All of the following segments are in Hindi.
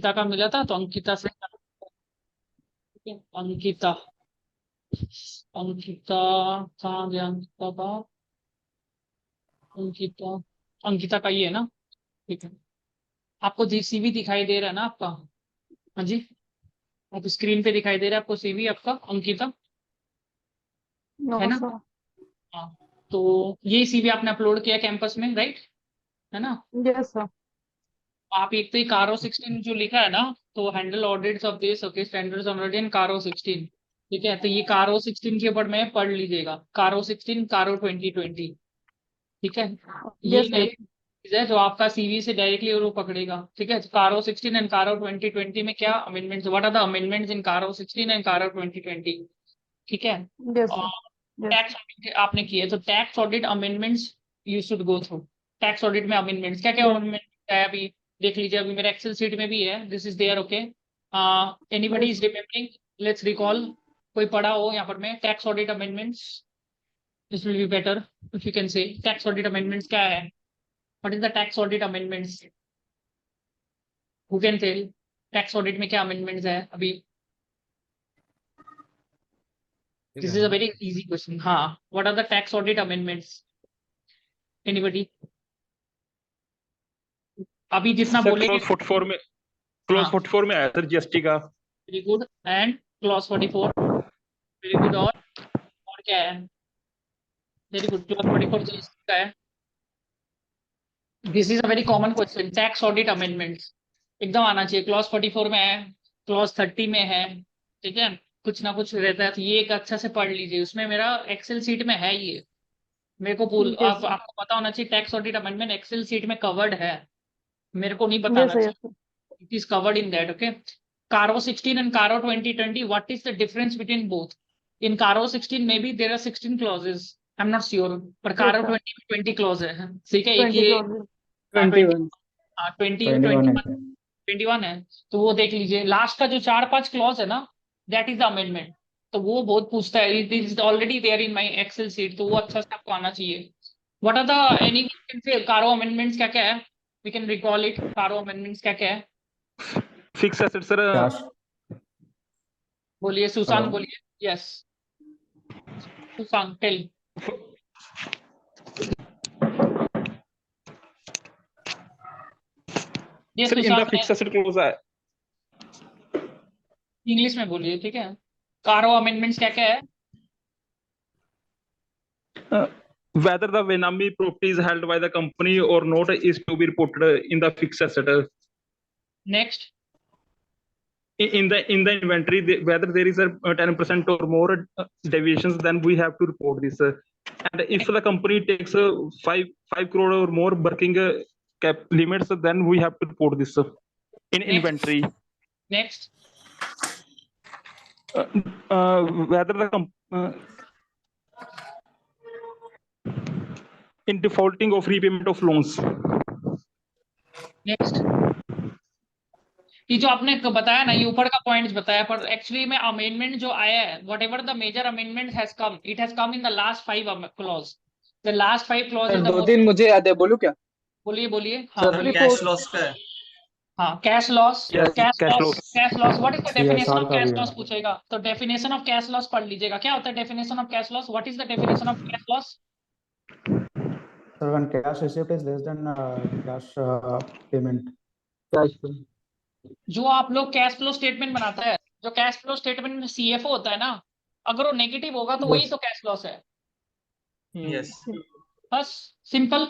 अंकिता का मिला था, तो अंकिता से अंकिता अंकिता कहाँ गया अंकिता का? अंकिता अंकिता का ये है ना? ठीक है। आपको जी सीवी दिखाई दे रहा है ना आपका? हाँ जी। आप स्क्रीन पे दिखाई दे रहा है आपको सीवी आपका अंकिता, नो है ना? सर। हाँ। तो ये सीवी आपने अपलोड किया कैंपस में, राइट? है ना? Yes sir. आप एक तो ये कारो 16 जो लिखा है ना, तो handle audits of this okay standards already in CARO 16। ठीक है, तो ये कारो 16 के ऊपर में पढ़ लीजिएगा, कारो 16 कारो 2020। ठीक है, ये यस नई सर। चीज है जो आपका सीवी से डायरेक्टली वो पकड़ेगा। ठीक है, कारो 16 एंड कारो 2020 में क्या amendments, what are the amendments in CARO 16 and CARO 2020? ठीक है। यस और सर। यस। टैक्स ऑडिट आपने किए, तो tax audit amendments you should go through. Tax audit में अमेंडमेंट्स क्या क्या यस। अमेंडमेंट है अभी देख लीजिए, अभी मेरे एक्सेल सीट में भी है, this is there okay. Anybody yes. Is remembering? Let's recall, कोई पढ़ा हो यहाँ पर में tax audit amendments? This will be better if you can say tax audit amendments क्या है, what is the tax audit amendments, who can tell? Tax audit में क्या अमेंडमेंट्स है अभी? This is a very easy question. हाँ, what are the tax audit amendments? Anybody? अभी जितना सर बोलेंगे। क्लॉज 44 में, क्लॉज हाँ, 44 में आया सर जीएसटी का। Very good. And clause 44? Very good. और क्या है? वेरी गुड, क्लॉज 44 जीएसटी का है। This is a very common question, tax audit amendments एकदम आना चाहिए। क्लॉज 44 में है, क्लॉज 30 में है। ठीक है, कुछ ना कुछ रहता है, तो ये एक अच्छा से पढ़ लीजिए, उसमें मेरा एक्सेल सीट में है ये। मेरे को बोल यस सर। आपको पता होना चाहिए tax audit amendment excel sheet में कवर्ड है, मेरे को नहीं यस बताना सर। यस चाहिए। Sir. It is covered in that okay. CARO 16 and CARO 2020, what is the difference between both? In CARO 16 में भी there are 16 clauses, I am not sure, पर यस कारो सर। 20 में 20 क्लॉज है। ठीक है, एक 20 ये क्लॉज। 20, 21। 20 21 21, है। 21 है। तो वो देख लीजिए, लास्ट का जो 4-5 क्लॉज है ना, दैट इज द अमेंडमेंट। तो वो बहुत पूछता है, it is already there in my Excel sheet, तो वो अच्छा से आपको आना चाहिए। What are the any CARO amendments क्या क्या है? We can recall it, CARO amendments क्या क्या है? Fix asset sir. कैश। बोलिए हेलो। सुशांत, बोलिए। Yes, Sushant tell. ये सर इन द सुशांत ने फिक्स एसेट क्लोज है। इंग्लिश में बोलिए, ठीक है। कारो अमेंडमेंट्स क्या क्या है? Whether the Venami property is held by the company or not is to be reported in the fixed asset. Next. In the inventory, whether there is a 10% or more deviations, then we have to report this. And if the company takes 5 crore or more working cap limits, then we have to report this in next. inventory. Next. Whether the in defaulting of repayment of loans. Next. ये जो आपने बताया ना, ये ऊपर का पॉइंट्स बताया, पर एक्चुअली में अमेंडमेंट जो आया है, what ever the major amendment has come, it has come in the last 5 clause. The last 5 clause sir is the दो मोस्ट। तीन मुझे याद है, बोलूं क्या? बोलिए बोलिए, हाँ सर सर बोलिए। Cash report. लॉस का है। हाँ, cash loss. Yes, cash cash loss, loss. Cash loss, what is the definition CSR of का कैश भी है। लॉस पूछेगा, तो डेफिनेशन ऑफ कैश लॉस पढ़ लीजिएगा। क्या होता है definition of cash loss? What is the definition of cash loss? Sir when cash receipt is less than cash payment. Cash payment. जो आप लोग कैश फ्लो स्टेटमेंट बनाता है, जो कैश फ्लो स्टेटमेंट में सीएफओ होता है ना, अगर वो नेगेटिव होगा तो वही Yes. तो कैश लॉस है। यस बस, सिंपल।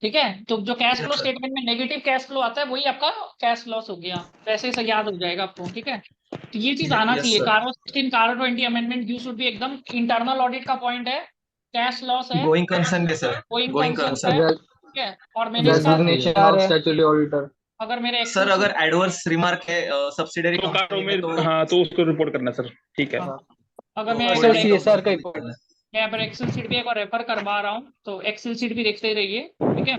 ठीक है, तो जो cash flow yes sir. Statement में नेगेटिव कैश फ्लो आता है वही आपका कैश लॉस हो गया, वैसे से याद हो जाएगा आपको। ठीक है, तो ये चीज आना यस चाहिए। सर। कारो 16 कारो 20 अमेंडमेंट यू शुड भी एकदम इंटरनल ऑडिट का पॉइंट है, कैश लॉस है, गोइंग कंसर्न है sir. Going going concern concern. है। ठीक है, और मैंने यस इसका sir. Designation of statutory auditor. अगर मेरे सर एक्सेल अगर सीट, एडवर्स रिमार्क है सब्सिडरी तो कारो कंपनी में में, तो हाँ, तो उसको रिपोर्ट करना सर। ठीक है। अगर तो मैं सर अगर होल्डिंग सीएसआर का कंपनी ही में point. करना है। मैं यहाँ पर एक्सेल सीट भी एक बार रेफर करवा रहा हूँ, तो एक्सेल सीट भी देखते रहिए। ठीक है,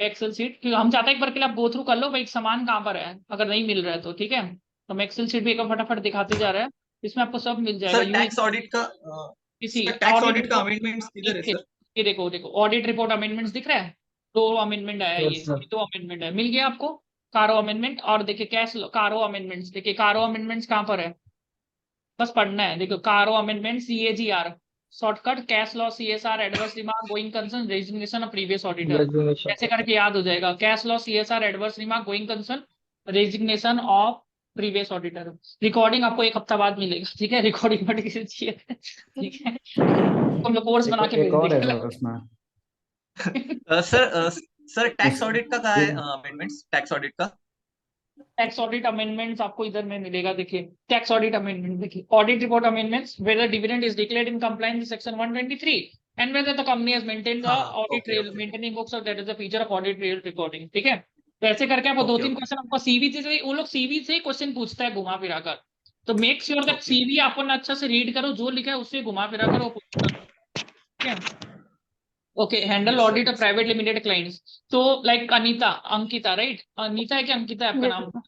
एक्सेल सीट, क्योंकि हम चाहते हैं एक बार के लिए आप गो थ्रू कर लो भाई सामान कहाँ पर है, अगर नहीं मिल रहा है तो। ठीक है, तो हम एक्सेल सीट भी एक बार फटाफट दिखाते जा रहे हैं, इसमें आपको सब मिल जाएगा। सर यूज किसी टैक्स ऑडिट ऑडिट का रिपोर्ट, अमेंडमेंट्स किधर है सर? ये देखो देखो ऑडिट रिपोर्ट अमेंडमेंट्स दिख रहा है, 2 अमेंडमेंट आया, Yes, sir. ये 2 अमेंडमेंट है, मिल गया आपको? कारो अमेंडमेंट और देखिए कैश कारो अमेंडमेंट्स, देखिए कारो अमेंडमेंट्स कहाँ पर है, बस पढ़ना है। देखो कारो amendment CAGR shortcut cash law CSR adverse remark going concern resignation of previous auditor, ऐसे करके याद हो जाएगा। Cash law CSR adverse remark going concern resignation of previous auditor. Recording आपको एक हफ्ता बाद मिलेगा, ठीक है, रिकॉर्डिंग मत कीजिए, ठीक है, हम लोग कोर्स बना के एक भेज और है देंगे। सर उसमें। सर सर टैक्स उस- ऑडिट का कहाँ है ये- अमेंडमेंट्स, टैक्स ऑडिट का? टैक्स ऑडिट अमेंडमेंट्स आपको इधर में मिलेगा, देखिए टैक्स ऑडिट अमेंडमेंट, देखिए audit report amendments whether dividend is declared in compliance with section 123 and whether the company has maintained the हाँ, audit okay, trail okay. Maintaining books of that is the feature of audit trail recording, ठीक है। तो ऐसे करके आपको दो Okay, तीन okay. क्वेश्चन आपको सीवी से, वो लोग सीवी से क्वेश्चन पूछता है घुमा फिरा कर, तो make sure that Okay. CV अपन अच्छा से रीड करो, जो लिखा है उससे घुमा फिरा कर वो पूछता है, ठीक है। Okay, handle Yes, sir. Audit of private limited clients, तो लाइक अनीता, अंकिता, राइट, अनीता है कि अंकिता है आपका Yes, नाम? sir.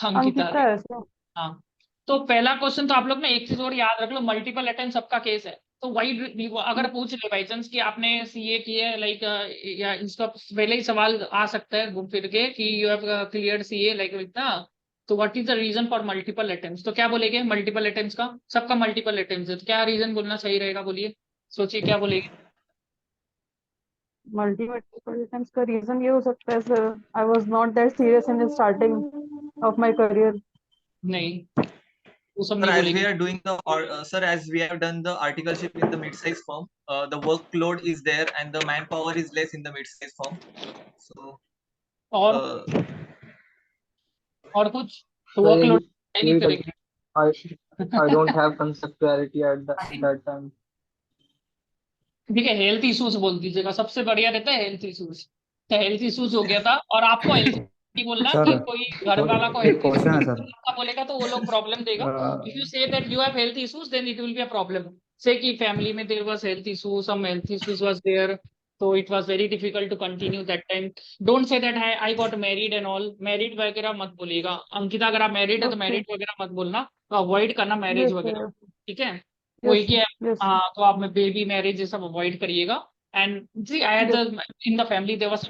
अंकिता, अंकिता है सर। हाँ। तो पहला क्वेश्चन तो आप लोग ना एक चीज और याद रख लो, मल्टीपल अटेम्प्ट सबका केस है, तो वही अगर पूछ ले बाई चांस कि आपने सीए किया है लाइक, या इसका पहले ही सवाल आ सकता है घूम फिर के कि you have cleared CA like इतना, तो what is the reason for multiple attempts, तो क्या बोलेंगे मल्टीपल अटेम्प्ट्स का, सबका मल्टीपल अटेम्प्ट्स है, तो क्या रीजन बोलना सही रहेगा, बोलिए, सोचिए क्या बोलेंगे। मल्टीपल अटेम्प्ट्स का रीजन ये हो सकता है sir, I was not that serious in the starting of my career. नहीं, वो सब Sir, नहीं as we बोलेंगे। are doing the, sir, as we have done the articleship in the mid-size firm, the workload is there and the manpower is less in the mid-size firm. So, और uh, कुछ, तो वर्कलोड नहीं Wait करेंगे। again. I don't have conceptuality at that time. ठीक है, हेल्थ इश्यूज बोल दीजिएगा, सबसे बढ़िया रहता है हेल्थ इश्यूज, तो हेल्थ इश्यूज हो गया था, और आपको हेल्थ नहीं बोलना सर कि कोई घर वाला को एक हेल्थ क्वेश्चन है इश्यूज सर। का बोलेगा तो वो लोग प्रॉब्लम देगा। If you say that you have health issues then it will be a problem, say कि फैमिली में there was health issue, some health issues was there, तो it was very difficult to continue that time. Don't say that I got married and all, married वगैरह मत बोलिएगा। अंकिता अगर आप मैरिड है तो ओके। मैरिड वगैरह मत बोलना, तो अवॉइड करना मैरिज यस वगैरह, सर। ठीक है। यस वही कि यस हाँ, तो आप बेबी मैरिज ये सब अवॉइड करिएगा। And see, I had yes in the family there was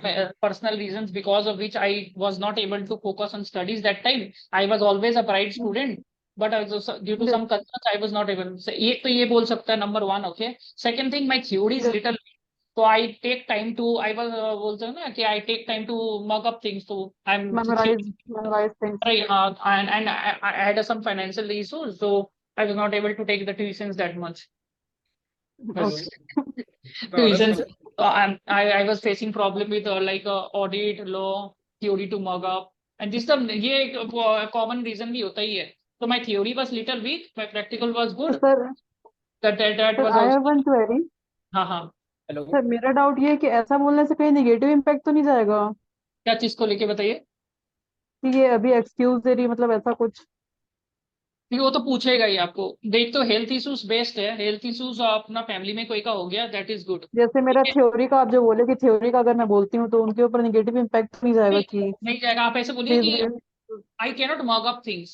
personal reasons because of which I was not able to focus on studies that time. I was always a bright student, but I was due to some concerns I was not able. So एक तो ये बोल सकता है number one, okay. Second thing, my theory is Yes. little, so I take time to, I was बोलते हैं ना कि I take time to mug up things, so I'm memorize things. and I had some financial issues, so I was not able to take the tuitions that much. Okay. Tuitions. I was facing problem with like audit, law, theory to mug up, and this सब ये एक common reason भी होता ही है. So my theory was little weak, my practical was So, good. sir, That sir, was I also. have one query. हाँ हाँ, सर मेरा डाउट ये है कि ऐसा बोलने से कहीं नेगेटिव इम्पैक्ट तो नहीं जाएगा क्या चीज को लेके बताइए। कि ये अभी एक्सक्यूज दे रही, मतलब ऐसा कुछ। वो तो पूछेगा ही आपको, देख तो हेल्थ इश्यूज बेस्ट है, हेल्थ इश्यूज अपना फैमिली में कोई का हो गया दैट इज गुड। जैसे मेरा थ्योरी का आप जो बोले कि थ्योरी का अगर मैं बोलती हूँ तो उनके ऊपर नेगेटिव इम्पैक्ट नहीं जाएगा कि नहीं जाएगा, आप ऐसे बोलिए प्लीज। कि I cannot mug up things.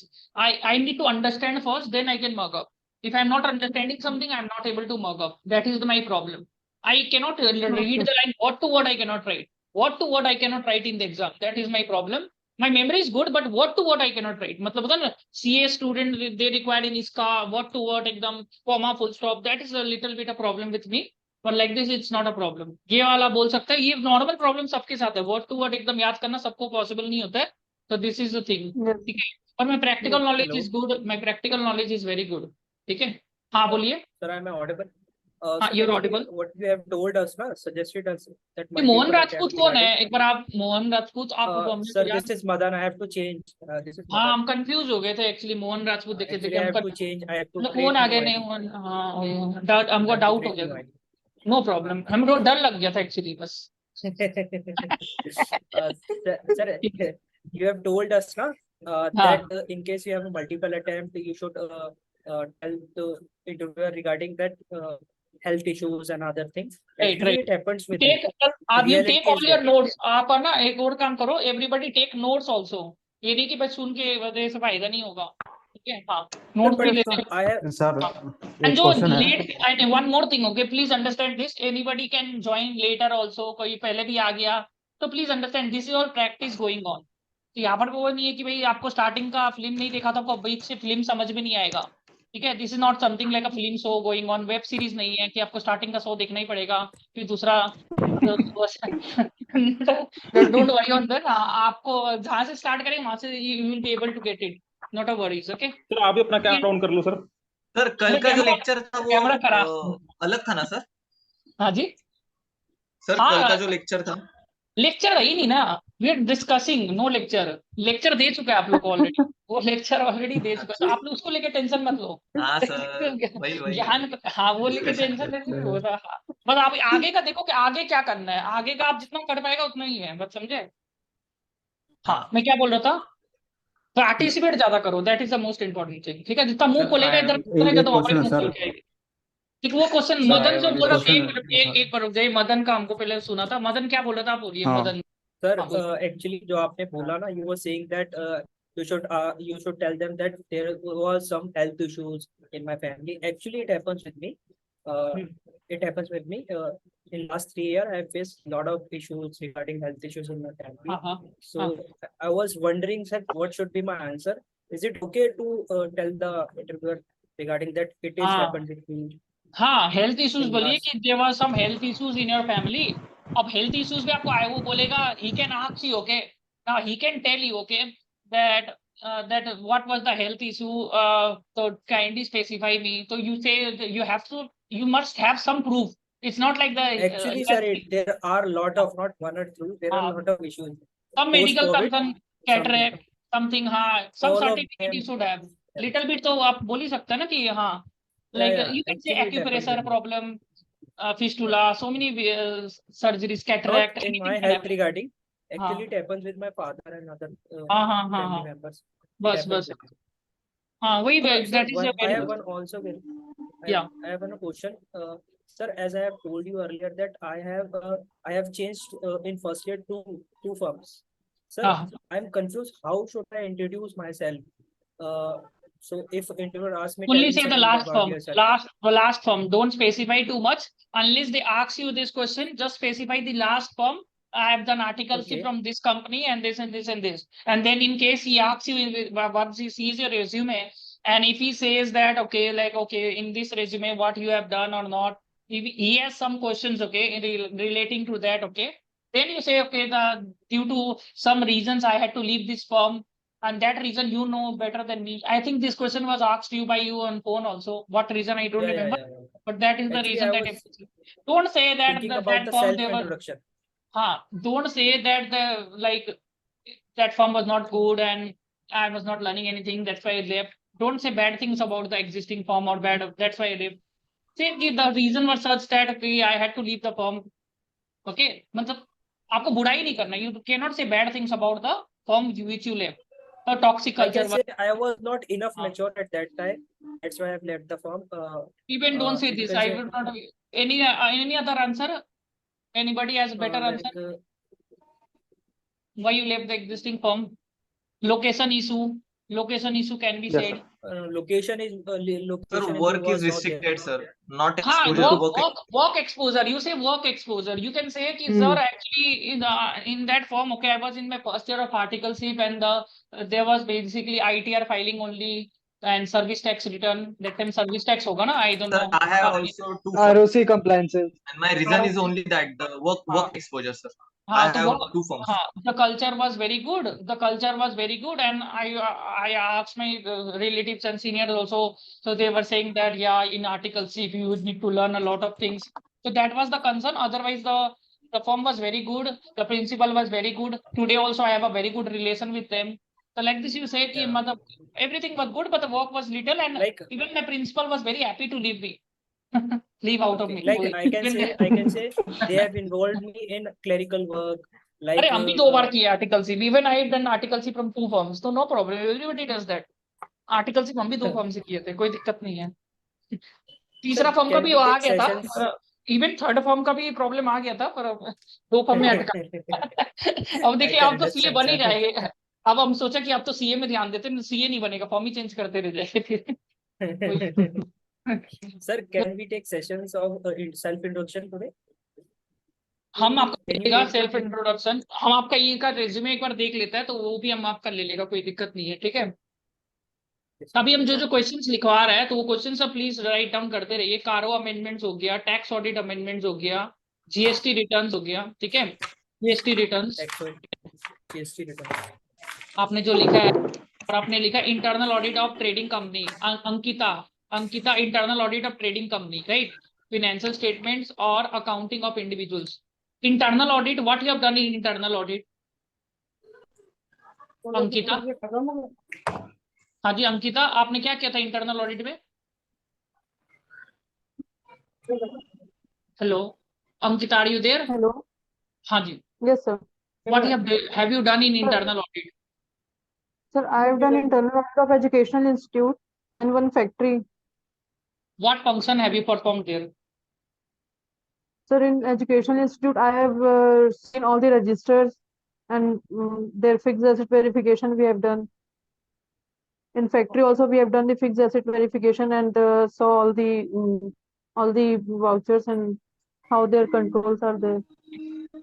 I need to understand first, then I can mug up. If I'm not understanding something, I'm not able to mug up. That is my problem. I cannot read the line word to word. I cannot write word to word. I cannot write in the exam. That is my problem. My memory is good, but word to word I cannot write. मतलब होता है ना, CA student they require in इसका word to word एकदम comma full stop. That is a little bit a problem with me. But like this, it's not a problem. ये वाला बोल सकता है, ये normal problem सबके साथ है, word to word एकदम याद करना सबको possible नहीं होता है। So this is the thing, ठीक है। और my practical knowledge is good, my practical knowledge is very good, ठीक है। हाँ बोलिए। Sir, am I audible? हाँ, you're audible. What you have told us, na, suggested us that ये मोहन multiple राजपूत attempts कौन है, regarding- एक बार आप मोहन राजपूत आप Sir, this is Madan. I have to change. This is हाँ, Madan. हम कंफ्यूज हो गए थे एक्चुअली, मोहन राजपूत देखे Actually, देखे I हम have to change. I have to मतलब create कौन आगे new नहीं ID. हुआ, हाँ हमको I have to डाउट हो create new गया, ID. नो प्रॉब्लम, हमको डर लग गया था एक्चुअली बस। Sir, you have told us na, that in case you have a multiple attempt, you should tell the interviewer regarding that health issues and other things. Right, Actually, right. it happens with me. आप you Reality take all is your that. notes, आप है ना एक और काम करो, everybody take notes also, ये नहीं कि बस सुन के वजह से फायदा नहीं होगा, ठीक है। हाँ, नोट्स भी लेते हैं। I have सर And एक जो क्वेश्चन है। late, and one more thing, okay, please understand this. Anybody can join later also. कोई पहले भी आ गया, तो please understand this is all practice going on. तो यहाँ पर वो नहीं है कि भाई आपको स्टार्टिंग का फिल्म नहीं देखा तो आपको बीच से फिल्म समझ में नहीं आएगा, ठीक है। This is not something like a film show going on, web series नहीं है कि आपको स्टार्टिंग का शो देखना ही पड़ेगा फिर दूसरा। डोंट वरी ऑन दैट, आपको जहां से स्टार्ट करें वहां से you will be able to get it, not a worries, okay. Sir आप भी अपना कैमरा ऑन कर लो सर। सर कल का जो लेक्चर था वो कैमरा करा। अलग था ना सर? हाँ जी, सर हाँ कल का जो लेक्चर था लेक्चर है ही नहीं ना, we are discussing, no lecture. Lecture दे चुका है आप लोग को ऑलरेडी, वो लेक्चर ऑलरेडी दे चुका है, तो आप लोग उसको लेके टेंशन मत लो। हाँ सर, वही ज्ञान, हाँ वो लेके डिस्कशन टेंशन नहीं हो रहा, हाँ। बस आप आगे का देखो कि आगे क्या करना है, आगे का आप जितना कर पाएगा उतना ही है, बस समझे। हाँ हाँ मैं क्या बोल रहा था, पार्टिसिपेट ज्यादा करो, that is the most important thing, ठीक है। जितना मुंह सर खोलेगा आई इधर एम खोलेगा एक तो वहां पर क्वेश्चन है मुंह सर। खुल जाएगी। ठीक, वो क्वेश्चन सर मदन आई जो वांट बोल रहा था, क्वेश्चन एक मिनट, एक बार रुक जाइए, मदन का हमको पहले सुना था, मदन क्या बोल रहा था, आप बोलिए हाँ मदन। Sir, हाँ बोलिए। actually, जो आपने बोला ना, you were saying that you should tell them that there was some health issues in my family. Actually, it happens with me. Uh, hmm, it happens with me. In last 3 years, I faced a lot of issues regarding health issues in my family. हाँ हाँ So हाँ I was wondering, sir, what should be my answer? Is it okay to tell the interviewer regarding that it is हाँ happened with me हाँ, हेल्थ इश्यूज in बोलिए last? कि there were some health issues in your family. अब हेल्थ इश्यूज में आपको आए वो बोलेगा, he can ask you, okay, now he can tell you, okay, that that what was the health issue, तो काइंडली स्पेसिफाई मी, तो you say you have to, you must have some proof, it's not like Actually, sir, there are a lot of, not one or two, there are a lot of issues. some medical Post-COVID, concern, some cataract, something, हाँ, some all of certificate you them. should have, Yeah, little bit तो आप बोल ही सकते हैं ना कि हाँ, yeah, like yeah. you can say Actually, it happens acupressure with me. problem, fistula, so many surgeries, Not cataract, in anything my can health happen. regarding. हाँ Actually, it happens with my father and other हाँ हाँ हाँ family हाँ, members. It बस happens बस, with me. हाँ वही, Sir, that is a I very have good, one also. yeah, I have one question. Sir, as I have told you earlier that I have changed in first year two firms. Sir, हाँ. I'm confused. How should I introduce myself? So if interviewer asks me, tell Only me say the something last about form, yourself. last form. Don't specify too much unless they ask you this question. Just specify the last form. I have done articles Okay. from this company and this and this and this. And then in case he asks you once he sees your resume, and if he says that okay, like okay, in this resume what you have done or not, if he has some questions, okay, relating to that, okay. Then you say okay, the due to some reasons I had to leave this firm, and that reason you know better than me. I think this question was asked you by you on phone also. What reason I don't Yeah, yeah, remember, yeah, yeah. but that is the Actually, reason I that was don't say that thinking the, about that the firm they were. self-introduction. Don't say that the like that firm was not good and I was not learning anything. That's why I left. Don't say bad things about the existing firm or bad. That's why I left. Say कि the reason was such that okay, I had to leave the firm. Okay, मतलब आपको बुराई नहीं करना. You cannot say bad things about the firm which you left. The toxic I culture can was. say I was not enough हाँ. mature at that time. That's why I've left the firm. Even don't say You this. can I say will not. Any other answer? Anybody has a better answer? Why you left the existing firm? Location issue. Location issue can be Yes, said. sir. location is sir, location issue work is was not there. restricted, sir, not हाँ, exposure to work. work exposure. You say work exposure. You can say कि Hmm. sir actually in that form, okay, I was in my first year of articleship and there was basically ITR filing only and service tax return. That time service tax होगा ना? I don't Sir, know. I have also two firms, ROC compliances. and my reason is only that the work exposure, sir. I हाँ तो have वो two firms. हाँ, the culture was very good. The culture was very good, and I asked my relatives and seniors also. So they were saying that yeah, in articles if you would need to learn a lot of things. So that was the concern. Otherwise, the firm was very good. The principal was very good. Today also I have a very good relation with them. So like this, you say कि Yeah. मतलब everything was good, but the work was little, and Like even my principal was very happy to leave me, leave out of okay, me. like I can say they have involved me in clerical work. अरे Like हम भी 2 बार किए articleship. Even I have done articleship from 2 firms, तो no problem, everybody does that. Articleship हम भी 2 फर्म से किए थे, कोई दिक्कत नहीं है. तीसरा sir, फर्म का can भी we आ take गया था, sessions? इवन थर्ड फर्म का भी प्रॉब्लम आ गया था, पर 2 फर्म में अटका. अब देखिए I can आप तो सीए understand, बन ही sir. जाएंगे. अब हम सोचा कि आप तो सीए में ध्यान देते, सीए नहीं बनेगा, फर्म ही चेंज करते रह जाएंगे. Sir, can we take sessions of self-introduction today? हम आपका Can you देगा make सेल्फ the- इंट्रोडक्शन, हम आपका ये का रेज्यूमे एक बार देख लेता है तो वो भी हम आपका ले लेगा, कोई दिक्कत नहीं है, ठीक है। अभी हम जो जो क्वेश्चंस लिखवा रहे हैं तो वो क्वेश्चन सब प्लीज राइट डाउन करते रहिए। कारो अमेंडमेंट्स हो गया, टैक्स ऑडिट अमेंडमेंट्स हो गया, जीएसटी रिटर्न्स हो गया, ठीक है, GST returns Tax or GST return. आपने जो लिखा है। और आपने लिखा internal audit of trading company, Ankita, Ankita internal audit of trading company, right, financial statements और accounting of individuals. Internal audit, what you have done in internal audit, Ankita? हाँ जी अंकिता, आपने क्या किया था इंटरनल ऑडिट में? Hello Ankita, are you there? Hello. हाँ जी, Yes, sir. What have you done in internal audit? Sir, I have done internal audit of educational institute and one factory. What function have you perform there? Sir, in educational institute, I have seen all the registers and their fixed asset verification we have done. In factory also we have done the fixed asset verification and saw all the vouchers and how their controls are there.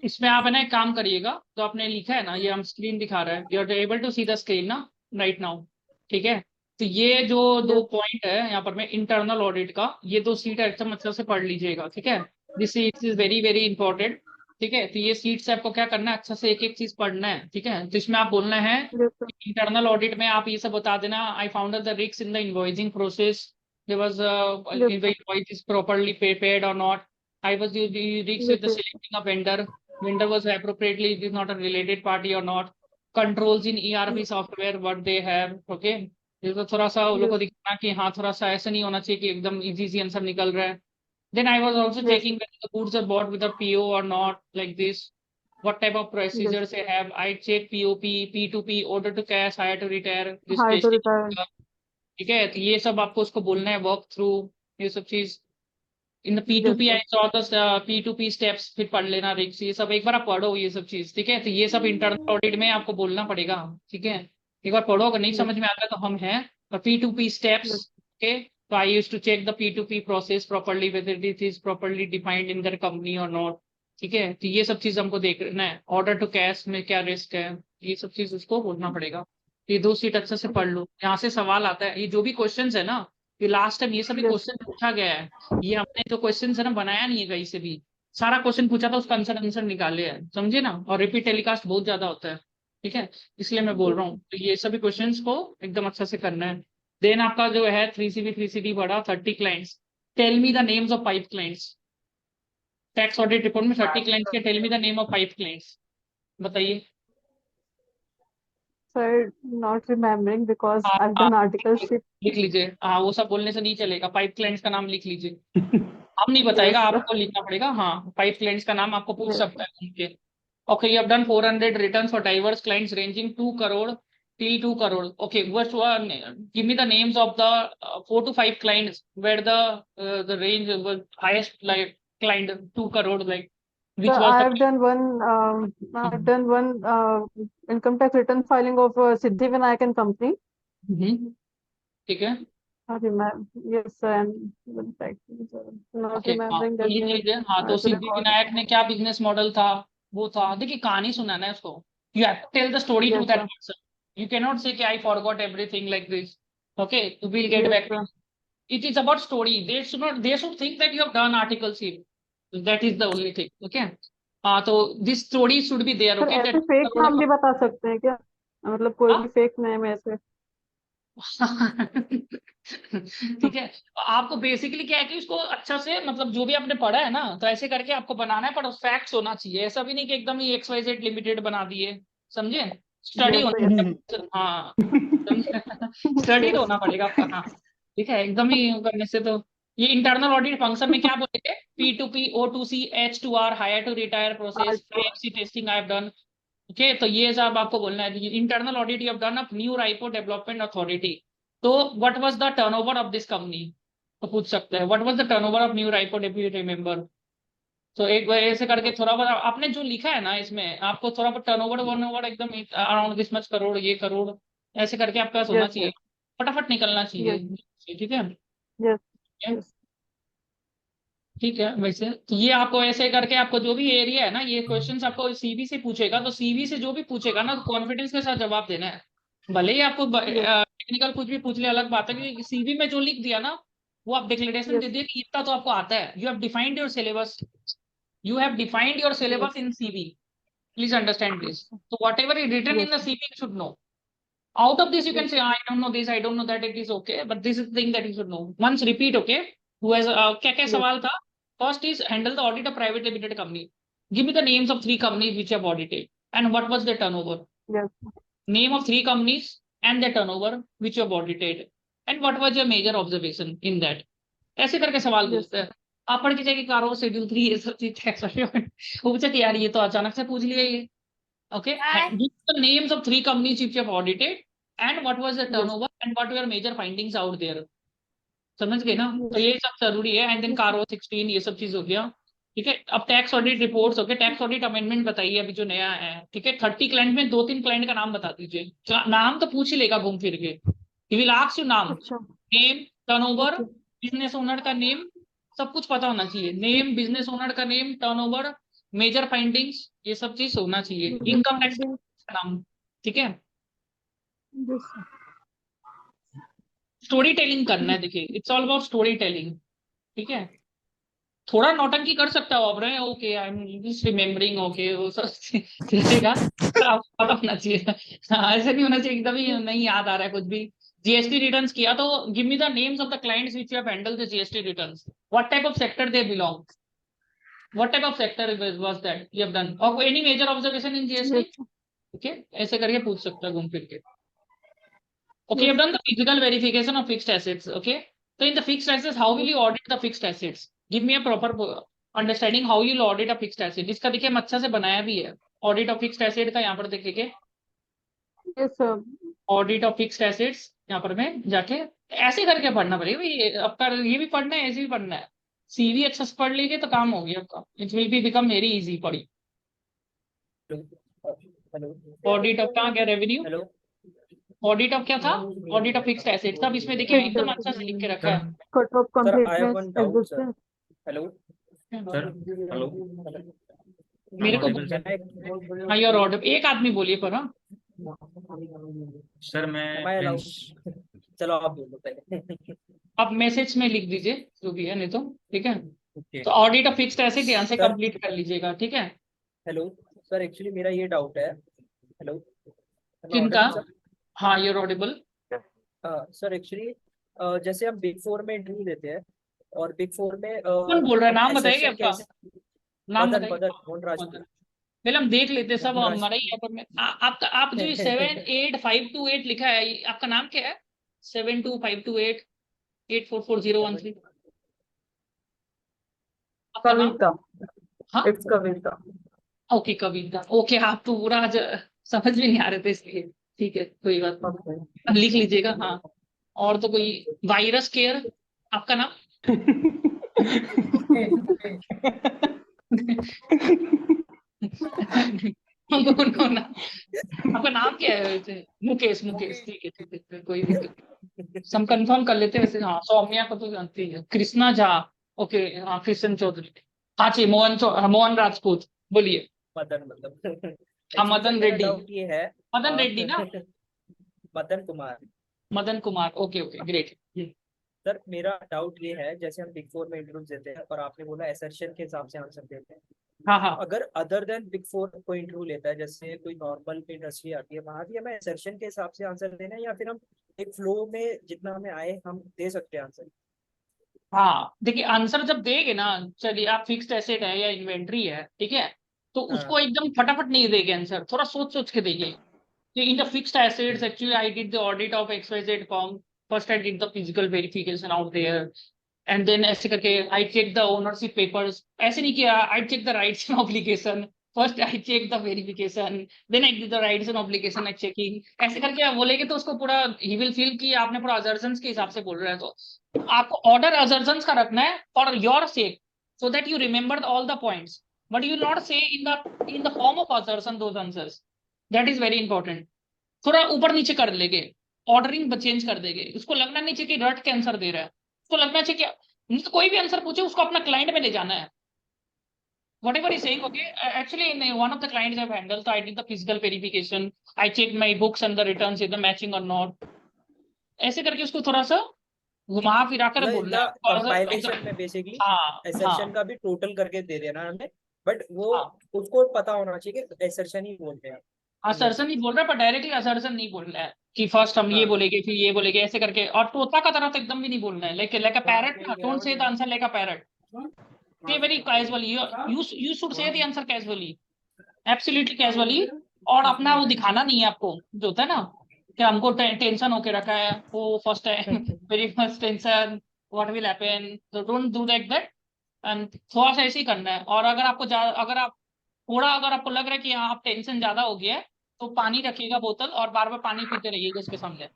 इसमें आप है ना एक काम करिएगा, तो आपने लिखा है ना, ये हम स्क्रीन दिखा रहे हैं, you are able to see the screen ना राइट नाउ, ठीक है। तो ये जो दो पॉइंट है यहाँ पर मैं इंटरनल ऑडिट का, ये दो सीट एकदम मतलब से पढ़ लीजिएगा, ठीक है। This seat is very very important, ठीक है। तो ये सीट से आपको क्या करना है, अच्छा से एक एक चीज पढ़ना है, ठीक है। तो इसमें आप बोलना है Yes, sir. इंटरनल ऑडिट में आप ये सब बता देना, I found the risk in the invoicing process, there was Yes, if the invoice is properly paid or not, I was the risk with the yes, selecting a vendor was appropriately, it is not a related party or not, controls in ERP software what they have, okay। ये तो थोड़ा सा उन लोगों को yes, दिखाना कि हाँ थोड़ा सा ऐसा नहीं होना चाहिए कि एकदम इजी सी आंसर निकल रहा है। Then I was also yes, checking whether the goods are bought with a PO or not, like this. What type of procedures they have? I check POP, P2P, order to cash, hire to retire, this high to testing, retire. ठीक है। तो ये सब आपको उसको बोलना है, वर्क थ्रू ये सब चीज। In the Yes, P2P sir. I saw the P2P steps, फिर पढ़ लेना रिक्स, ये सब एक बार आप पढ़ो ये सब चीज, ठीक है। तो ये सब इंटरनल ऑडिट में आपको बोलना पड़ेगा, ठीक है। एक बार पढ़ो, अगर नहीं Yes, समझ में आता तो हम हैं। और P2P स्टेप्स, yes, ओके। तो I use to check the P2P process properly whether it is properly defined in their company और नॉट, ठीक है। तो ये सब चीज हमको देखना है, ऑर्डर टू कैश में क्या रिस्क है, ये सब चीज उसको बोलना पड़ेगा। ये दो सीट अच्छे से पढ़ लो, यहाँ से सवाल आता है। ये जो भी क्वेश्चन है ना, ये लास्ट टाइम ये सभी yes, क्वेश्चन पूछा गया है, ये हमने जो क्वेश्चन है ना बनाया नहीं है कहीं से भी, सारा क्वेश्चन पूछा था उसका आंसर आंसर निकाले हैं, समझे ना। और रिपीट टेलीकास्ट बहुत ज्यादा होता है, ठीक है, इसलिए मैं बोल रहा हूँ। तो ये सभी क्वेश्चंस को एकदम अच्छा से करना है। देन आपका जो है 3CB 3CD बड़ा 30 clients, tell me the names of 5 clients. Tax audit report में 30 क्लाइंट्स के, tell me the name of 5 clients, बताइए। sir. Not remembering because आप I've done articleship. लिख लीजिए, हाँ वो सब बोलने से नहीं चलेगा, 5 क्लाइंट्स का नाम लिख लीजिए। हम नहीं बताएगा, Yes, sir. आपको लिखना पड़ेगा, हाँ 5 क्लाइंट्स का नाम आपको पूछ Yes, सकता है उनके। Okay, you have done 400 returns for diverse clients ranging 2 crore till 2 crore. Okay, first one, give me the names of the 4 to 5 clients where the range was highest, like client 2 crore, like which sir. was the I've done one. I've done one income tax return filing of Siddhi Vinayak and Company. ठीक है, Yes, sir. And one factory, sir. Not okay हाँ remembering तो that लिख name. लीजिए। हाँ I तो have to Siddhi record. Vinayak ने क्या बिजनेस मॉडल था, वो था, देखिए कहानी सुनाना है उसको, you have to tell the story to Yes, that sir. Person, you can not say कि I forgot everything like this, okay, you will get Yes, back. sir. It is about story. They should not. They should think that you have done articleship. That is the only thing. Okay. तो this story should be there. Sir Okay. ऐसे फेक नाम भी बता सकते हैं क्या, मतलब कोई भी फेक नेम ऐसे? ठीक है, आपको बेसिकली क्या है कि उसको अच्छा से, मतलब जो भी आपने पढ़ा है ना, तो ऐसे करके आपको बनाना है, पर फैक्ट्स होना चाहिए, ऐसा भी नहीं कि एकदम ही XYZ लिमिटेड बना दिए, समझे। स्टडी यस होना सर, चाहिए, हाँ स्टडी तो होना पड़ेगा आपका, हाँ ठीक है। एकदम ही करने से तो, ये इंटरनल ऑडिट फंक्शन में क्या बोलेंगे, P2P O2C H2R hire to retire process, IFC testing I have done, okay. तो ये सब आपको बोलना है। Internal audit you have done of new Raipur development authority, तो what was the turnover of this company, तो पूछ सकते हैं what was the turnover of new Raipur, if you remember. तो एक बार ऐसे करके थोड़ा बहुत आपने जो लिखा है ना इसमें, आपको थोड़ा बहुत टर्नओवर वर्नओवर एकदम अराउंड दिस मच करोड़, ये करोड़, ऐसे करके आपका पास होना यस चाहिए, फटाफट निकलना चाहिए, ठीक है। यस यस ठीक है। वैसे तो ये आपको ऐसे करके आपको जो भी एरिया है ना, ये क्वेश्चंस आपको सीवी से पूछेगा, तो सीवी से जो भी पूछेगा ना, तो कॉन्फिडेंस के साथ जवाब देना है। भले ही आपको Yes, टेक्निकल कुछ भी पूछ ले, अलग बात है, क्योंकि सीवी में जो लिख दिया ना, वो आप डिक्लेरेशन दे yes, दिए कि इतना तो आपको आता है। You have defined your syllabus, you have defined your yes, syllabus in CV, please understand this. तो whatever is written in yes, the CV you should know. Out of this, you can yes, say, I don't know this, I don't know that, it is okay. But this is the thing that you should know. Once repeat, okay? Who has क्या क्या yes, सवाल था? First is handle the audit of private limited company. Give me the names of 3 companies which you have audited and what was their turnover. yes, Name of 3 companies and their turnover which you have audited and what was your major observation in that. ऐसे करके सवाल yes, पूछते हैं। आप पढ़ के जाएंगे कारो शेड्यूल 3 ये सब चीज टैक्स वो पूछे कि यार ये तो अचानक से पूछ लिया ये। Okay, give the names of 3 companies which you have audited and what was the yes, turnover and what were major findings out there. समझ गए ना? तो yes, ये सब जरूरी है। एंड देन कारो 16 ये सब चीज हो गया। ठीक है, अब टैक्स ऑडिट रिपोर्ट्स हो गए। टैक्स ऑडिट अमेंडमेंट बताइए अभी जो नया है। ठीक है, 30 क्लाइंट में 2-3 क्लाइंट का नाम बता दीजिए। नाम तो पूछ ही लेगा घूम फिर के। ही विल आस्क यू नाम, अच्छा, name, turnover, okay, business owner का नेम, सब कुछ पता होना चाहिए। नेम, बिजनेस ओनर का नेम, टर्नओवर, मेजर फाइंडिंग्स, ये सब चीज होना चाहिए। business इनकम टैक्स findings, का नाम। ठीक है, yes, स्टोरी टेलिंग करना है। देखिए, it's all about story telling. ठीक है, थोड़ा नौटंकी कर सकता हो आप रहे, okay I am just remembering, okay वो सब चलेगा, पर आपको पता होना चाहिए। हाँ, ऐसे नहीं होना चाहिए एकदम ही नहीं याद आ रहा है कुछ भी। जीएसटी रिटर्न्स किया तो give me the names of the clients which you have handled the GST returns, what type of sector they belong, what type of sector was that you have done, और any major observation in GST. yes, ठीक है, ऐसे करके पूछ सकता है घूम फिर के। Okay, yes, you've done the physical verification of fixed assets. Okay. So in the fixed assets, how will you audit the fixed assets? Give me a proper understanding how you'll audit a fixed asset. इसका देखिए हम अच्छा से बनाया भी है। Audit of fixed asset का यहाँ पर देखिए, yes, sir, audit of fixed assets यहाँ पर मैं जाके ऐसे करके पढ़ना पड़ेगा भाई। आपका ये भी पढ़ना है, ऐसे भी पढ़ना है। सीवी अच्छा से पढ़ लीजिए तो काम हो गया आपका। It will be become very easy. पढ़ी हेलो ऑडिट ऑफ कहाँ गया, रेवेन्यू, हेलो ऑडिट ऑफ क्या था, ऑडिट ऑफ फिक्स्ड एसेट्स। अब इसमें देखिए yes, एकदम sir, अच्छा से लिख के रखा है। cut off sir I have completeness, one doubt sir. existence, hello sir hello मेरे को ऑडिबल सर? हाँ, योर ऑर्डर एक आदमी बोलिए पर। हाँ, सर मैं Am I allowed? प्रिंस। चलो आप बोलो पहले। आप मैसेज में लिख दीजिए जो भी है, नहीं तो ठीक है। ओके तो ऑडिट ऑफ फिक्स्ड एसेट ध्यान से सर कंप्लीट कर लीजिएगा। ठीक है, हेलो सर, एक्चुअली मेरा ये डाउट है। हेलो किनका? हाँ, योर ऑडिबल। सर एक्चुअली जैसे हम बिग फोर में इंटरव्यू देते हैं और बिग फोर में कौन बोल रहा है, नाम बताइए assertion आपका, कैसे। नाम मदन बताइए। मदन मोहन मदन। राजपूत। पहले हम देख लेते सब, मोहन हमारा ही है पर मैं आपका, आप जो 78528 लिखा है, आपका नाम क्या है? 725288444013 आपका नाम? कविता, हाँ, it's Kavita. Okay Kavita. Okay, आप तो पूरा आज समझ में नहीं आ रहे थे इसलिए। ठीक है, कोई बात नहीं, Okay. लिख लीजिएगा। हाँ, और तो कोई वायरस केयर आपका नाम? आपका नाम क्या है वैसे? मुकेश, मुकेश, ठीक है ठीक है, कोई दिक्कत नहीं। हम कंफर्म कर लेते हैं वैसे। हाँ, सौम्या को तो जानती है। कृष्णा झा, ओके। हाँ, कृष्ण चौधरी। हाँ जी, मोहन राजपूत, बोलिए। मदन मतलब हाँ, Actually, मदन सर, मेरा रेड्डी। डाउट ये है। मदन रेड्डी ना? Madan Kumar. Madan Kumar, okay okay, great. Sir मेरा डाउट ये है, जैसे हम बिग फोर में इंटरव्यू देते हैं और आपने बोला एसर्शन के हिसाब से आंसर देते हैं। हाँ हाँ, अगर अदर देन बिग फोर कोई इंटरव्यू लेता है, जैसे कोई नॉर्मल इंडस्ट्री आती है, वहां भी हमें एसर्शन के हिसाब से आंसर देना है या फिर हम एक फ्लो में जितना हमें आए हम दे सकते हैं आंसर? हाँ देखिए, आंसर जब देंगे ना, चलिए आप फिक्स्ड एसेट है या इन्वेंट्री है, ठीक है, तो उसको एकदम फटाफट नहीं देंगे आंसर, थोड़ा सोच सोच के देंगे। In the fixed assets, actually, I did the audit of XYZ firm. First, I did the physical verification out there, and then ऐसे करके I checked the ownership papers. ऐसे नहीं किया, I checked the rights and obligation. First, I checked the verification, then I did the rights and obligation and checking. ऐसे करके आप बोलेंगे तो उसको पूरा he will feel कि आपने पूरा assertions के हिसाब से बोल रहे हैं। तो आपको order assertions का रखना है for your sake, so that you remember all the points. But you will not say in the form of assertion those answers. That is very important. थोड़ा ऊपर नीचे कर लेंगे, ऑर्डरिंग चेंज कर देंगे। उसको लगना नहीं चाहिए कि रट के आंसर दे रहा है, उसको लगना चाहिए कि नहीं तो कोई भी आंसर पूछे उसको अपना क्लाइंट में ले जाना है. Whatever he's saying, okay. Actually, in one of the clients I've handled, so I did the physical verification. I checked my books and the returns, is the matching or not. ऐसे करके उसको थोड़ा सा घुमा फिरा कर बोलना है. थोड़ा सा कंपाइलेशन एकदम. में बेसिकली हाँ एसर्शन हाँ का भी टोटल करके दे देना हमें, बट वो हाँ. उसको पता होना चाहिए कि एसर्शन ही बोलते हैं. असर्शन नहीं बोल रहा, पर डायरेक्टली असर्शन नहीं बोलना है कि फर्स्ट हम ये हाँ. बोलेंगे फिर ये बोलेंगे ऐसे करके. और तोता का तरह तो एकदम भी नहीं बोलना है. लाइक अ पैरट ना. Don't say the answer like a parrot. Say very casually. You should say the answer casually. Absolutely casually. और अपना वो दिखाना नहीं है आपको, जो होता है ना कि हमको टेंशन होके रखा है वो first time. Very first tension, what will happen. तो don't do like that. And थोड़ा सा ऐसे ही करना है. और अगर आप थोड़ा अगर आपको लग रहा है कि हाँ आप टेंशन ज्यादा हो गया है, तो पानी रखिएगा बोतल और बार बार पानी पीते रहिएगा उसके सामने.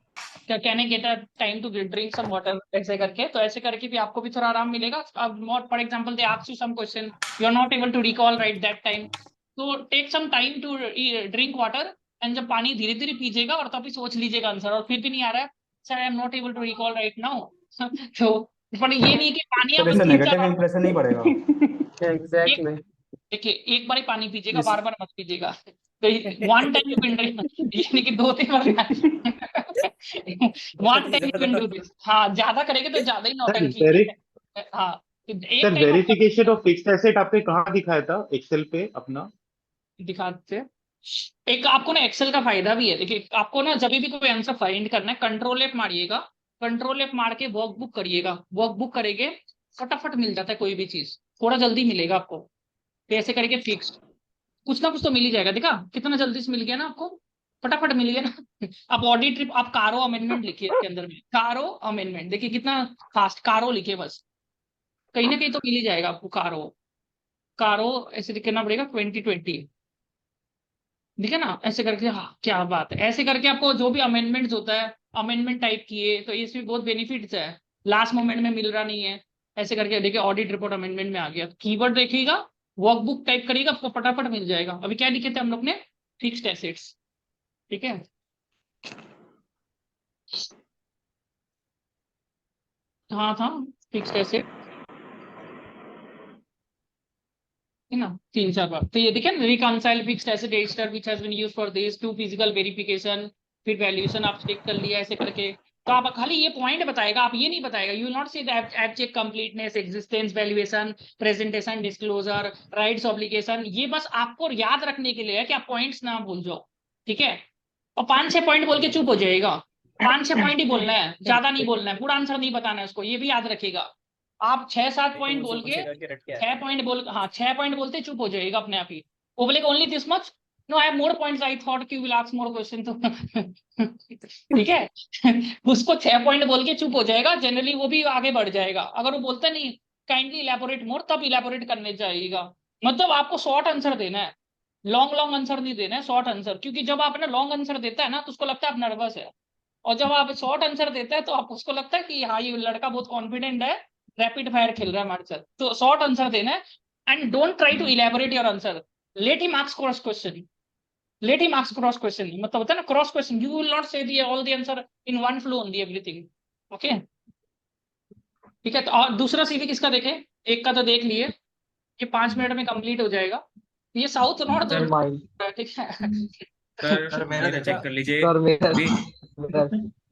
Can I get a time to drink some water, ऐसे करके. तो ऐसे करके भी आपको भी थोड़ा आराम मिलेगा. अब not for example they ask you some question, you are not able to recall right that time, तो take some time to drink water. And जब पानी धीरे धीरे पीजिएगा और तभी सोच लीजिएगा आंसर. और फिर भी नहीं आ रहा है sir, I am not able to recall right now. तो पर ये नहीं कि पानी सर आप इससे 3-4 नेगेटिव इंप्रेशन नहीं पड़ेगा. एक Exactly. देखिए एक बार ही पानी पीजिएगा, इस बार बार मत पीजिएगा. तो one time you can drink, ये नहीं कि 2-3 बार. One time you can do this. हाँ ज्यादा करेंगे तो ज्यादा ही सर नौटंकी वेरी है. हाँ तो एक सर टाइम आपका वेरिफिकेशन ऑफ फिक्स्ड एसेट आपने कहाँ दिखाया था एक्सेल पे अपना? दिखाते हैं. एक आपको ना एक्सेल का फायदा भी है. देखिए आपको ना जब भी कोई आंसर फाइंड करना है, कंट्रोल एफ मारिएगा. कंट्रोल एफ मार के वर्कबुक करिएगा. वर्कबुक करेंगे फटाफट मिल जाता है कोई भी चीज, थोड़ा जल्दी मिलेगा आपको. तो ऐसे करके फिक्स्ड कुछ ना कुछ तो मिल ही जाएगा. देखा कितना जल्दी से मिल गया ना आपको, फटाफट मिल गया ना. आप ऑडिट ट्रिप, आप कारो अमेंडमेंट लिखिए इसके अंदर में. कारो अमेंडमेंट देखिए कितना फास्ट. कारो लिखिए बस, कहीं ना कहीं तो मिल ही जाएगा आपको. कारो कारो ऐसे लिखना पड़ेगा 2020. ठीक है ना. ऐसे करके, हाँ क्या बात है. ऐसे करके आपको जो भी अमेंडमेंट होता है, अमेंडमेंट टाइप किए तो इसमें बहुत बेनिफिट्स है. लास्ट मोमेंट में मिल रहा नहीं है. ऐसे करके देखिए ऑडिट रिपोर्ट अमेंडमेंट में आ गया. कीवर्ड देखिएगा, वर्कबुक टाइप करिएगा, आपको फटाफट मिल जाएगा. अभी क्या लिखे थे हम लोग ने, फिक्स्ड एसेट्स. ठीक है. हाँ था फिक्स्ड एसेट है ना, 3-4 बार. तो ये देखिए reconcile fixed asset register which has been used for this to physical verification. फिर वैल्यूएशन आप चेक कर लिया ऐसे करके. तो आप खाली ये पॉइंट बताएगा, आप ये नहीं बताएगा. You will not say that check completeness, existence, valuation, presentation, disclosure, rights, obligation. ये बस आपको याद रखने के लिए है कि आप पॉइंट्स ना भूल जाओ. ठीक है. और 5-6 पॉइंट बोल के चुप हो जाएगा. 5-6 पॉइंट ही बोलना है, ज्यादा नहीं बोलना है. पूरा आंसर नहीं बताना है उसको, ये भी याद रखिएगा. आप 6-7 पॉइंट बोल के, 6 पॉइंट बोल, हाँ 6 पॉइंट बोलते चुप हो जाएगा अपने आप ही. वो बोलेगा only this much. No I have more points, I thought you will ask more question. तो ठीक है. उसको 6 पॉइंट बोल के चुप हो जाएगा. जनरली वो भी आगे बढ़ जाएगा. अगर वो बोलता नहीं काइंडली इलेबोरेट मोर, तब इलेबोरेट करने जाइएगा. मतलब आपको शॉर्ट आंसर देना है, लॉन्ग लॉन्ग आंसर नहीं देना है, शॉर्ट आंसर. क्योंकि जब आप ना लॉन्ग आंसर देता है ना तो उसको लगता है आप नर्वस है. और जब आप शॉर्ट आंसर देते हैं तो आप उसको लगता है कि हाँ ये लड़का बहुत कॉन्फिडेंट है, रैपिड फायर खेल रहा है हमारे साथ. तो शॉर्ट आंसर देना है. And don't try to elaborate your answer. Let him ask cross question. Let him ask cross question. मतलब होता है ना cross question. You will not say the all the answer in one flow only everything. Okay. ठीक है. तो और दूसरा सीवी किसका देखें. एक का तो देख लिए, ये 5 मिनट में कंप्लीट हो जाएगा. ये साउथ नॉर्थ. Sir Mine. ठीक है. सर मेरा मेरा चेक देखा. कर लीजिए. Sir, अभी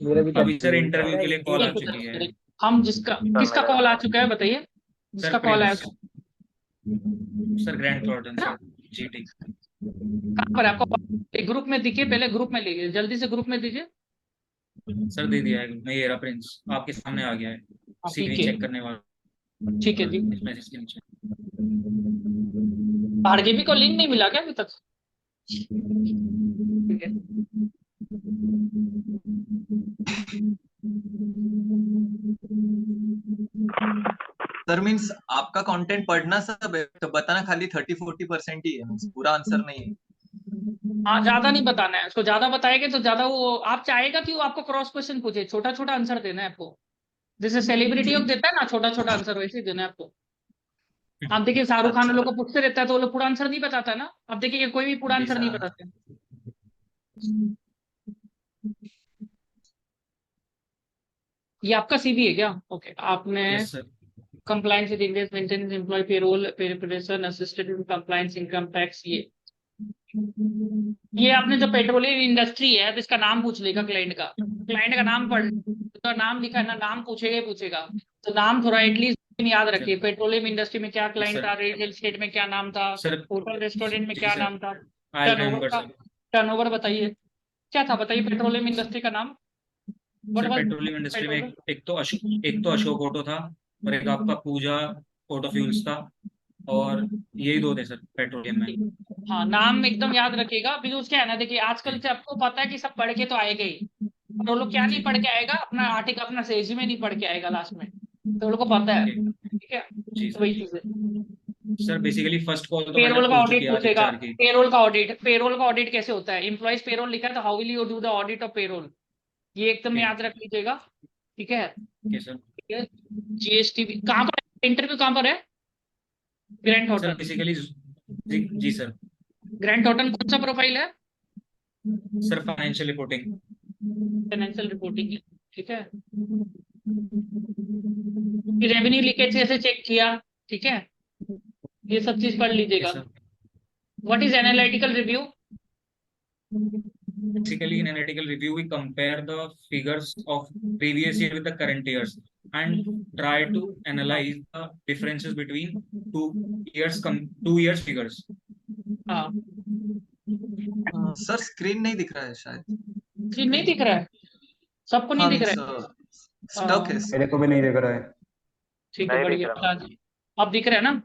मेरा भी अभी सर confused इंटरव्यू है. के लिए कॉल आ चुकी है. हम किसका कॉल आ चुका है बताइए. जिसका कॉल आया प्रिंस. सर ग्रैंड क्लॉडन सर जीटी. कहाँ पर है आपका ग्रुप में दिखे. पहले ग्रुप में लीजिए, जल्दी से ग्रुप में दीजिए. सर दे दिया है. मैं ये रहा प्रिंस आपके सामने आ गया है. सीवी ठीक है. चेक करने वाला ठीक है जी. इस मैसेज के नीचे. भार्गवी को लिंक नहीं मिला क्या अभी तक. ठीक है. सर मीन्स आपका कंटेंट पढ़ना सब है, तो बताना खाली 30-40% ही है. means पूरा आंसर नहीं है. हाँ ज्यादा नहीं बताना है उसको. ज्यादा बताएंगे तो ज्यादा वो आप चाहेगा कि वो आपको क्रॉस क्वेश्चन पूछे. छोटा छोटा आंसर देना है आपको. जैसे सेलिब्रिटी को देता है ना छोटा छोटा आंसर, वैसे ही देना है आपको. आप देखिए शाहरुख खान लोग को पूछते रहता है तो वो लोग पूरा आंसर नहीं बताता है ना. अब देखिए कोई भी पूरा जी आंसर नहीं सर. बताते. ये आपका सीवी है क्या. ओके. आपने yes sir. compliance with India's maintenance, employee payroll, preparation, assisted in compliance, income tax, ये आपने जो पेट्रोलियम इंडस्ट्री है तो इसका नाम पूछ लेगा क्लाइंट का नाम पढ़, तो नाम लिखा है ना, नाम पूछेगा ही पूछेगा, तो नाम थोड़ा एटलीस्ट याद रखिए। पेट्रोलियम इंडस्ट्री में क्या क्लाइंट सर। था, रियल एस्टेट में क्या नाम था, सर होटल रेस्टोरेंट में जी क्या सर, नाम था, आई रिमेम्बर सर। टर्नओवर बताइए क्या था, बताइए पेट्रोलियम इंडस्ट्री का नाम। What sir was petroleum industry में petroleum? एक तो अशोक ऑटो था और एक आपका पूजा ऑटो फ्यूल्स था, और यही दो थे सर पेट्रोलियम में। हाँ, नाम एकदम याद रखिएगा, बिकॉज क्या है ना, देखिए आजकल से आपको पता है कि सब पढ़ के तो आएगा ही, पर वो लोग क्या नहीं पढ़ के आएगा, अपना आर्टिकल अपना रेज्यूमे नहीं पढ़ के आएगा लास्ट में, तो वो लोग को पता है। ठीक है, जी तो वही चीज है। सर बेसिकली फर्स्ट कॉल तो मैंने पेरोल का पूछ ऑडिट चुकी है आज पूछेगा, HR की। पेरोल का ऑडिट कैसे होता है, एम्प्लॉइज पेरोल लिखा है तो how will you do the audit of payroll, ये एकदम ठीक। याद रख लीजिएगा। ठीक है, ओके सर। ठीक है। GST कहाँ पर, इंटरव्यू कहाँ पर है, ग्रैंड सर होटल। बेसिकली जी सर। ग्रैंड होटल कौन सा प्रोफाइल है, sir financial reporting. Financial reporting है। ठीक है, रेवेन्यू लीकेज कैसे चेक किया, ठीक है, ये सब चीज पढ़ लीजिएगा। Sir what is analytical review, basically in analytical review we compare the figures of previous year with the current years and try to analyze the differences between 2 years figures. हाँ सर स्क्रीन नहीं दिख रहा है शायद। स्क्रीन नहीं दिख रहा है, सबको नहीं हाँ दिख मीन्स रहा है। स्टक है। मेरे को भी नहीं दिख रहा है। ठीक है, बढ़िया, अब दिख रहा है ना।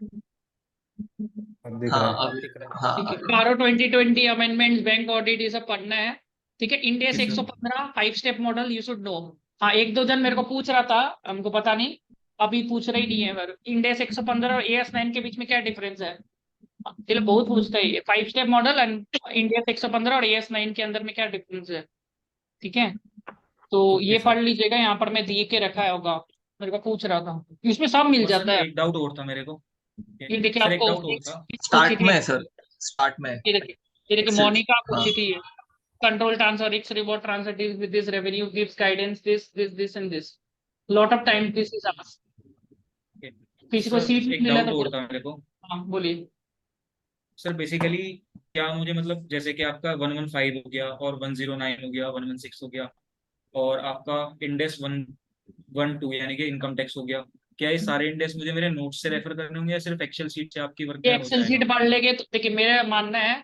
अब दिख हाँ रहा है। अब दिख रहा है। हाँ ठीक है, पारो 2020 अमेंडमेंट्स, बैंक ऑडिट, ये सब पढ़ना है। ठीक है, इंडेस Yes, sir. 115 5 step model you should no. हाँ, एक दो जन मेरे को पूछ रहा था, हमको पता नहीं, अभी पूछ रही नहीं है, पर इंडेस 115 और AS9 के बीच में क्या डिफरेंस है, ये लोग बहुत पूछते हैं, 5 स्टेप मॉडल एंड इंडेस 115 और AS9 के अंदर में क्या डिफरेंस है। ठीक है, तो ये sir. पढ़ लीजिएगा, यहाँ पर मैं दिए के रखा होगा, मेरे को पूछ रहा था, इसमें सब मिल और सर जाता है। एक डाउट और था मेरे को। ये देखिए सर एक आपको डाउट और था। स्टार्ट में सर, स्टार्ट में ये देखिए Excel, मोनिका हाँ। पूछी थी, control transfer, X reward transfer deals with this revenue, gives guidance, this and this. Lot of time this is asked. किसी को सर सीट एक मिला डाउट तो और था मेरे को। हाँ बोलिए। सर बेसिकली क्या मुझे मतलब जैसे कि आपका 115 हो गया और 109 हो गया, 116 हो गया, और आपका इंडेक्स 112 यानी कि इनकम टैक्स हो गया, क्या ये सारे इंडेक्स मुझे मेरे नोट्स से रेफर करने होंगे या सिर्फ एक्सेल शीट से आपकी वर्क ये में हो एक्सेल शीट जाएगा? पढ़ लेंगे तो देखिए, मेरा मानना है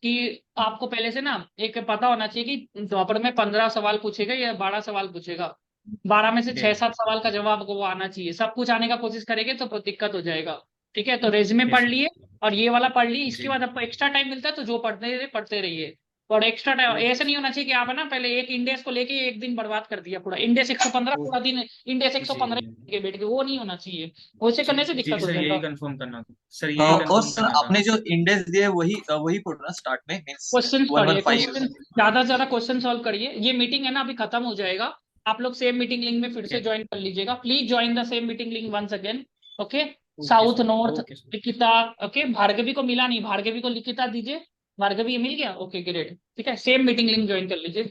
कि आपको पहले से ना एक पता होना चाहिए कि ड्रॉपर में 15 सवाल पूछेगा या 12 सवाल पूछेगा, 12 में से 6-7 सवाल का जवाब को वो आना चाहिए, सब कुछ आने का कोशिश करेंगे तो दिक्कत हो जाएगा। ठीक है, तो रेज्यूमे पढ़ लिए और ये वाला पढ़ लिए, इसके जी। बाद आपको एक्स्ट्रा टाइम मिलता है तो जो पढ़ते रहिए, और एक्स्ट्रा टाइम ऐसा नहीं होना चाहिए कि आप है ना पहले एक इंडेक्स को लेके एक दिन बर्बाद कर दिया, पूरा इंडेक्स 115 पूरा दिन इंडेक्स 115 के बैठ के, वो नहीं होना चाहिए, वैसे करने से जी दिक्कत हो सर, यही जाएगा। कंफर्म करना था सर, यही और कंफर्म सर करना था। आपने जो इंडेक्स दिए वही पढ़ो ना स्टार्ट में, मीन्स क्वेश्चन पढ़िए, 115। क्वेश्चन ज्यादा से ज्यादा क्वेश्चन सॉल्व करिए। ये मीटिंग है ना अभी खत्म हो जाएगा, आप लोग सेम मीटिंग लिंक में फिर से ज्वाइन कर लीजिएगा, please join the same meeting link once again. Okay, south north okay sir. Likhita, okay, Bhargavi को मिला नहीं, भार्गवी को लिखिता दीजिए, भार्गवी ये मिल गया, ओके ग्रेट, ठीक है, सेम मीटिंग लिंक ज्वाइन कर लीजिए।